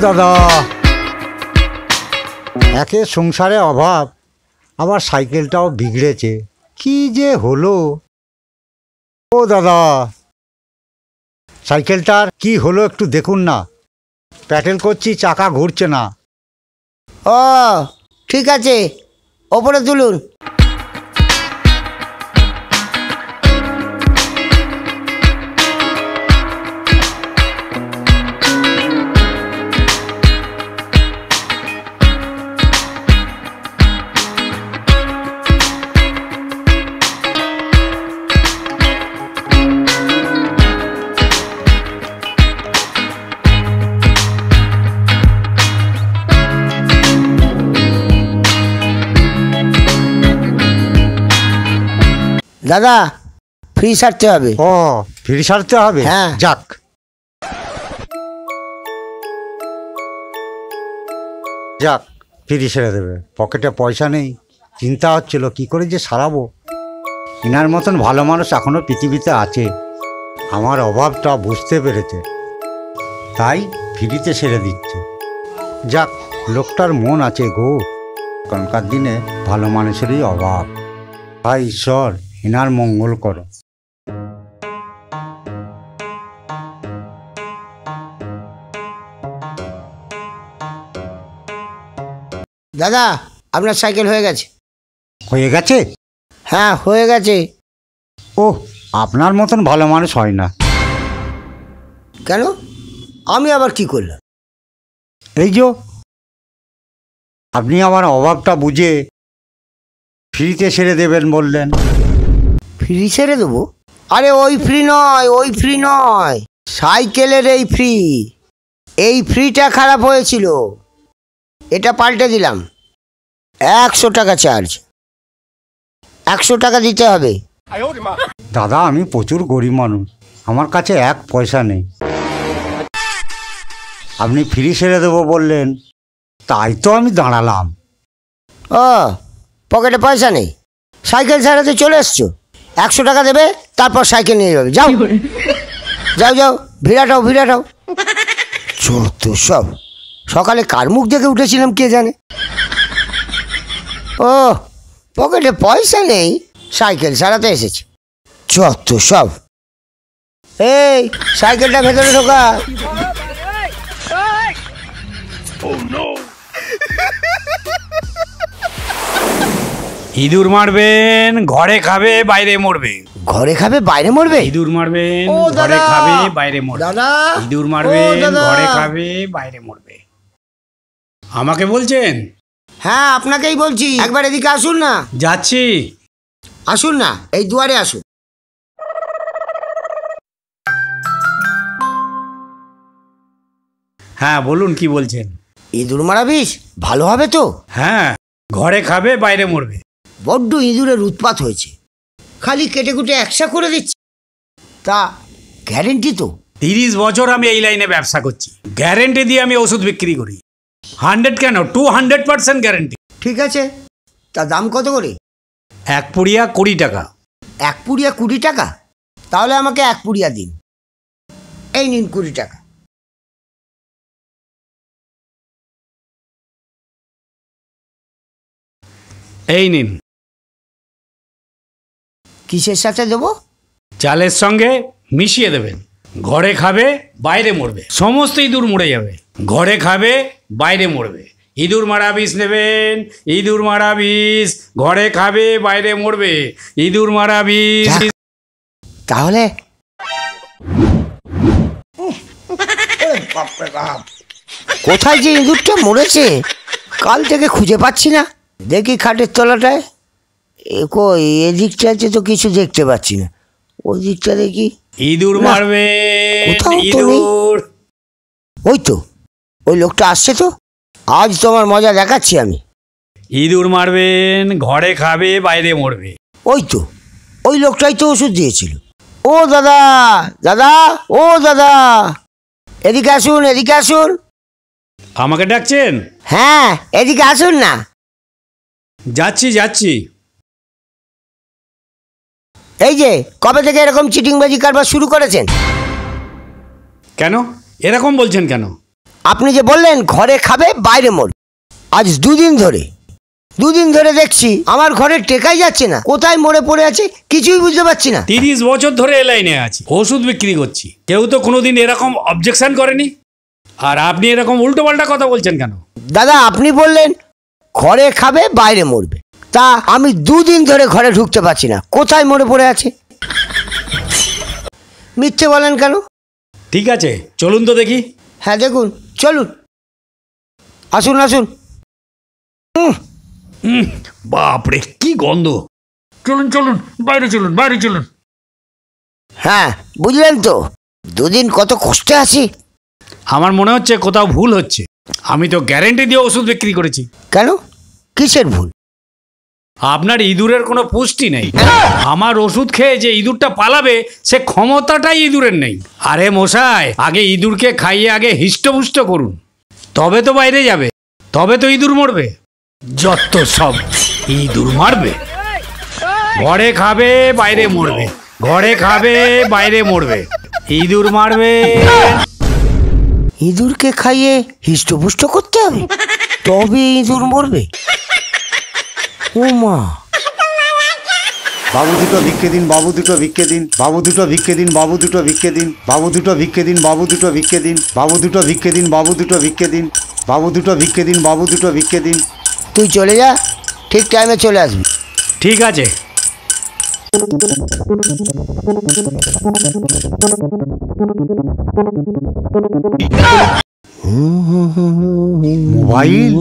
দাদা, একে সংসারে অভাব, আবার সাইকেলটাও বিগড়েছে, কি যে হলো। ও দাদা, সাইকেলটার কি হলো একটু দেখুন না, প্যাডেল করছি চাকা ঘুরছে না। ও ঠিক আছে, ওপরে তুলুন। দাদা, ফ্রি সারতে হবে। ও ফ্রি সারতে হবে? হ্যাঁ। যাক, যাক ফ্রি সেরে দেবে। পকেটে পয়সা নেই, চিন্তা হচ্ছিল কি করে যে সারাবো। এনার মতন ভালো মানুষ এখনো পৃথিবীতে আছে, আমার অভাবটা বুঝতে পেরেছে, তাই ফ্রিতে সেরে দিচ্ছে। যাক, লোকটার মন আছে গো। এখনকার দিনে ভালো মানুষেরই অভাব। হায় ঈশ্বর, এনার মঙ্গল করো। দাদা, আপনার সাইকেল হয়ে গেছে। হয়ে গেছে? হ্যাঁ হয়ে গেছে। ও, আপনার মতন ভালো মানুষ হয় না। কেন? আমি আবার কি করলাম? এই যে আপনি আমার অভাবটা বুঝে ফ্রিতে সেরে দেবেন বললেন। ফ্রি ছেড়ে দেবো? আরে ওই ফ্রি নয়, ওই ফ্রি নয়, সাইকেলের এই ফ্রি। এই ফ্রিটা খারাপ হয়েছিল, এটা পাল্টে দিলাম। 100 টাকা চার্জ, 100 টাকা দিতে হবে। দাদা, আমি প্রচুর গরিব মানুষ, আমার কাছে 1 পয়সা নেই। আপনি ফ্রি সেরে দেবো বললেন, তাই তো আমি দাঁড়ালাম। ও, পকেটে পয়সা নেই, সাইকেল সারাতে চলে এসছো। 100 টাকা দেবে, তারপর সাইকেল নিয়ে যাবে। যাও যাও যাও, ভিড়াটাও ভিড়াটাও। যত সব, সকালে কার মুখ দেখে উঠেছিলাম কে জানে। ও, পকেটে পয়সা নেই, সাইকেল সারাতে এসেছে। যত সব। এই সাইকেলটা ভেতরে ঢোকা। ইঁদুর মারবেন, ঘরে খাবে বাইরে মরবে। ঘরে খাবে বাইরে মরবে? ইঁদুর মারবেন, ও ঘরে দাদা, খাবে বাইরে মরবে। দাদা, ইঁদুর মারবেন, ও দাদা, ঘরে খাবে বাইরে মরবে। আমাকে বলছেন? হ্যাঁ আপনাকেই বলছি, একবার এদিকে আসুন না। যাচ্ছি। আসুন না, এই দুয়ারে আসুন। হ্যাঁ বলুন, কি বলছেন? ইঁদুর মারা বিষ ভালো হবে তো? হ্যাঁ, ঘরে খাবে বাইরে মরবে। বড্ড ইঁদুরের উৎপাত হয়েছে, খালি কেটে কুটে একসা করে দিচ্ছে। তা গ্যারেন্টি তো? 30 বছর আমি এই লাইনে ব্যবসা করছি, গ্যারেন্টি দিয়ে আমি ওষুধ বিক্রি করি। 100 কেন, 200% গ্যারেন্টি। ঠিক আছে, তা দাম কত করে? 1 পুড়িয়া 20 টাকা। 1 পুড়িয়া 20 টাকা? তাহলে আমাকে 1 পুড়িয়া দিন। এই নিন 20 টাকা। এই নিন। কিসের সাথে দেবো? চালের সঙ্গে মিশিয়ে দেবেন। ঘরে খাবে বাইরে মরবে, সমস্ত ইঁদুর মরে যাবে। ঘরে খাবে বাইরে মরবে। ইঁদুর মারা বিষ নেবেন, ইঁদুর মারা বিষ। ঘরে খাবে বাইরে মরবে, ইঁদুর মারা বিষ। তাহলে কোথায় যে ইঁদুরটা মরেছে কাল থেকে খুঁজে পাচ্ছি না। দেখি খাটের তলাটায়, কই এদিকটা আছে তো কিছু দেখতে পাচ্ছি না। ওই দিকটা দেখি। ইঁদুর মারবে, ইঁদুর। ওই তো, ওই লোকটা আসছে তো, আজ তোমার মজা দেখাচ্ছি আমি। ইঁদুর মারবেন, ঘরে খাবে, বাইরে মরবে। ওই তো, ওই লোকটাই তো ওষুধ দিয়েছিল। ও দাদা, দাদা, ও দাদা, এদিকে আসুন, এদিকে আসুন। আমাকে ডাকছেন? হ্যাঁ, এদিকে আসুন না। যাচ্ছি যাচ্ছি। এই যে কবে থেকে এরকম চিটিংবাজি কারবার শুরু করেছেন? কেন এরকম বলছেন কেন? আপনি যে বললেন ঘরে খাবে বাইরে মরবে, আজ দুদিন ধরে দেখছি আমার ঘরে টেকাই যাচ্ছে না, কোথায় মরে পড়ে আছে কিছুই বুঝতে পারছি না। 30 বছর ধরে এ লাইনে আছি, ওষুধ বিক্রি করছি, কেউ তো কোনোদিন এরকম অবজেকশন করেনি। আর আপনি এরকম উল্টো পাল্টা কথা বলছেন কেন? দাদা, আপনি বললেন ঘরে খাবে বাইরে মরবে, তা আমি 2 দিন ধরে ঘরে ঢুকতে পারছি না, কোথায় মরে পড়ে আছে। মিথ্যে বলেন কেন? ঠিক আছে, চলুন তো দেখি। হ্যাঁ দেখুন, চলুন, আসুন আসুন। বাপরে কি গন্ধ! চলুন চলুন, বাইরে চলুন, বাইরে চলুন। হ্যাঁ, বুঝলেন তো 2 দিন কত কষ্টে আছি। আমার মনে হচ্ছে কোথাও ভুল হচ্ছে। আমি তো গ্যারেন্টি দিয়ে ওষুধ বিক্রি করেছি। কেন, কিসের ভুল? আপনার ইঁদুরের কোনো পুষ্টি নেই। আমার ওষুধ খেয়ে যে ইঁদুরটা পালাবে সে ক্ষমতাটাই ইঁদুরের নেই। আরে মশাই, আগে ইঁদুরকে খাইয়ে আগে হিষ্টপুষ্ট করুন, তবে তো বাইরে যাবে, তবে তো ইঁদুর মরবে। যত সব ইঁদুর মারবে, ঘরে খাবে বাইরে মরবে, ঘরে খাবে বাইরে মরবে, ইঁদুর মারবে। ইঁদুরকে খাইয়ে হিষ্টপুষ্ট করতে হবে, তবে ইঁদুর মরবে? ও মা! বাবু দুটো ভিক্ষে দিন, বাবু দুটো ভিক্ষে দিন, বাবু দুটো ভিক্ষে দিন, বাবু দুটো ভিক্ষে দিন, বাবু দুটো ভিক্ষে দিন, বাবু দুটো ভিক্ষে দিন, বাবু দুটো ভিক্ষে দিন, বাবু দুটো ভিক্ষে দিন, বাবু দুটো ভিক্ষে দিন, বাবু দুটো ভিক্ষে দিন। তুই চলে যা, ঠিক টাইমে চলে আসবি। ঠিক আছে। মোবাইল?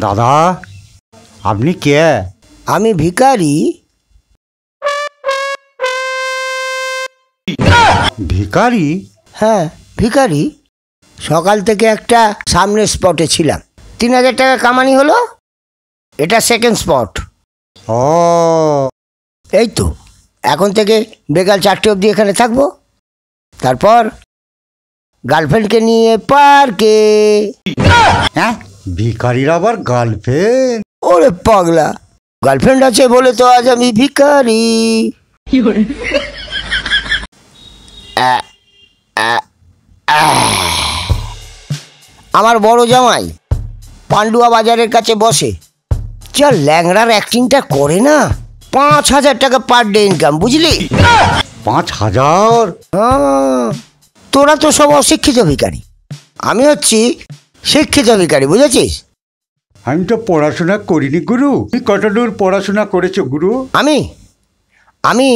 দাদা, আপনি কে? আমি ভিখারি। ভিখারি? হ্যাঁ, ভিখারি। সকাল থেকে একটা সামনের স্পটে ছিলাম, 3000 টাকা কামানি হলো, এটা সেকেন্ড স্পট। ও, এই তো এখন থেকে বিকাল 4টে অবধি এখানে থাকবো, তারপর গার্লফ্রেন্ডকে নিয়ে পার্কে। হ্যাঁ, ভিখারির আবার গার্লফ্রেন্ড? ওরে পাগলা, গার্লফ্রেন্ড আছে বলে তো আজ আমি ভিখারি। আমার বড় জামাই পান্ডুয়া বাজারের কাছে বসে, যা ল্যাংড়ার অ্যাক্টিংটা করে না, 5000 টাকা পার ডে ইনকাম, বুঝলি? 5000? হ্যাঁ, তোরা তো সব অশিক্ষিত ভিখারি, আমি হচ্ছি শিক্ষিত ভিখারি, বুঝেছিস? আমি তো পড়াশোনা করিনি গুরু। তুমি কত দূর পড়াশোনা করেছো গুরু? আমি আমি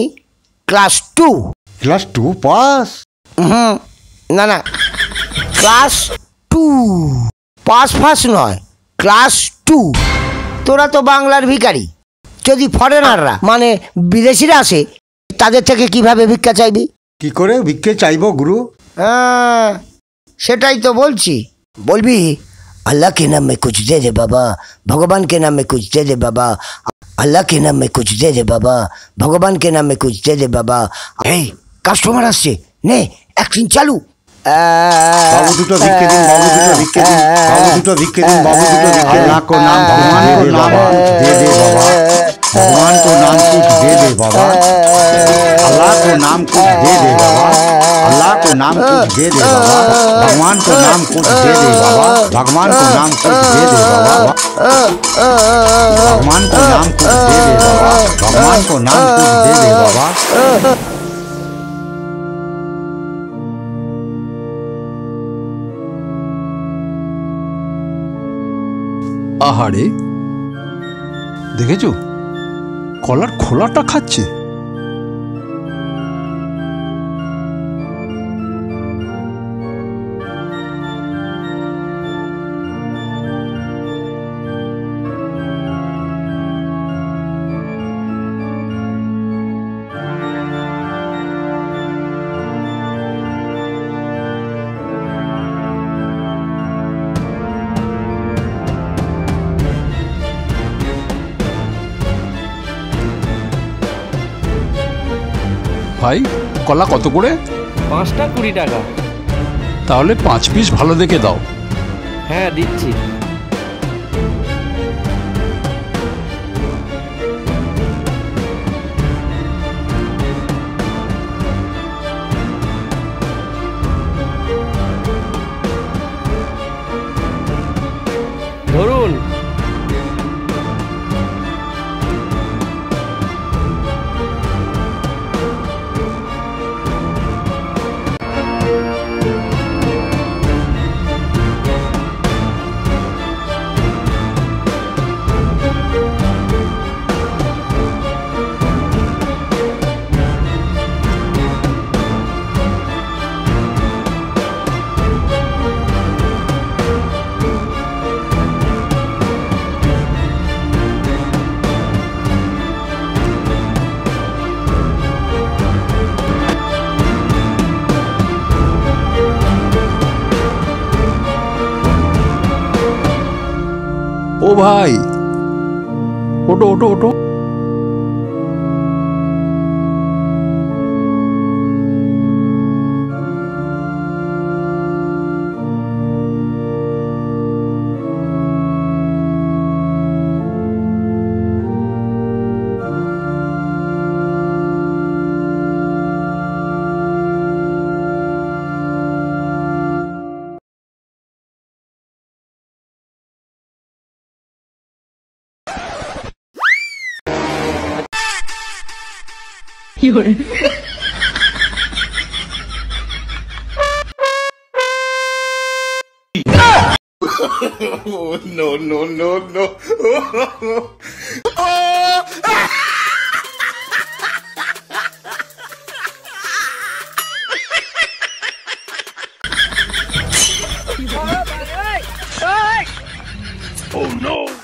ক্লাস 2। Class 2 pass? না না, ক্লাস 2 পাস ফাস নয়, ক্লাস 2। তোরা তো বাংলার ভিখারি, যদি ফরেনাররা মানে বিদেশিরা আসে তাদের থেকে কিভাবে ভিক্ষা চাইবি? কি করে ভিক্ষে চাইবো গুরু? হ্যাঁ, সেটাই তো বলছি। বলবি अल्लाह के नाम में कुछ दे दे बाबा, भगवान के नाम में कुछ दे दे बाबा, अल्लाह के नाम में कुछ दे दे बाबा, भगवान के नाम में कुछ दे दे बाबा। এই কাস্টমার আসছে, নে অ্যাকশন চালু। बाबू दुटो भिक्के दिन, बाबू दुटो भिक्के दिन, बाबू दुटो भिक्के दिन, बाबू दुटो भिक्के। अल्लाह को नाम भगवान को नाम कुछ दे दे बाबा, भगवान को नाम कुछ दे दे बाबा, अल्लाह को नाम कुछ दे दे बाबा, अल्लाह को नाम कुछ दे दे बाबा, भगवान को नाम कुछ दे दे बाबा, भगवान को नाम कुछ दे दे बाबा, भगवान को नाम कुछ दे दे बाबा, भगवान को नाम कुछ दे दे बाबा। আহারে, দেখেছো কলার খোলাটা খাচ্ছে। ভাই কলা কত করে? 5টা 20 টাকা। তাহলে 5 পিস ভালো দেখে দাও। হ্যাঁ দিচ্ছি। ধরুন। ও ভাই, ওটো ওটো ওটো। Oh no!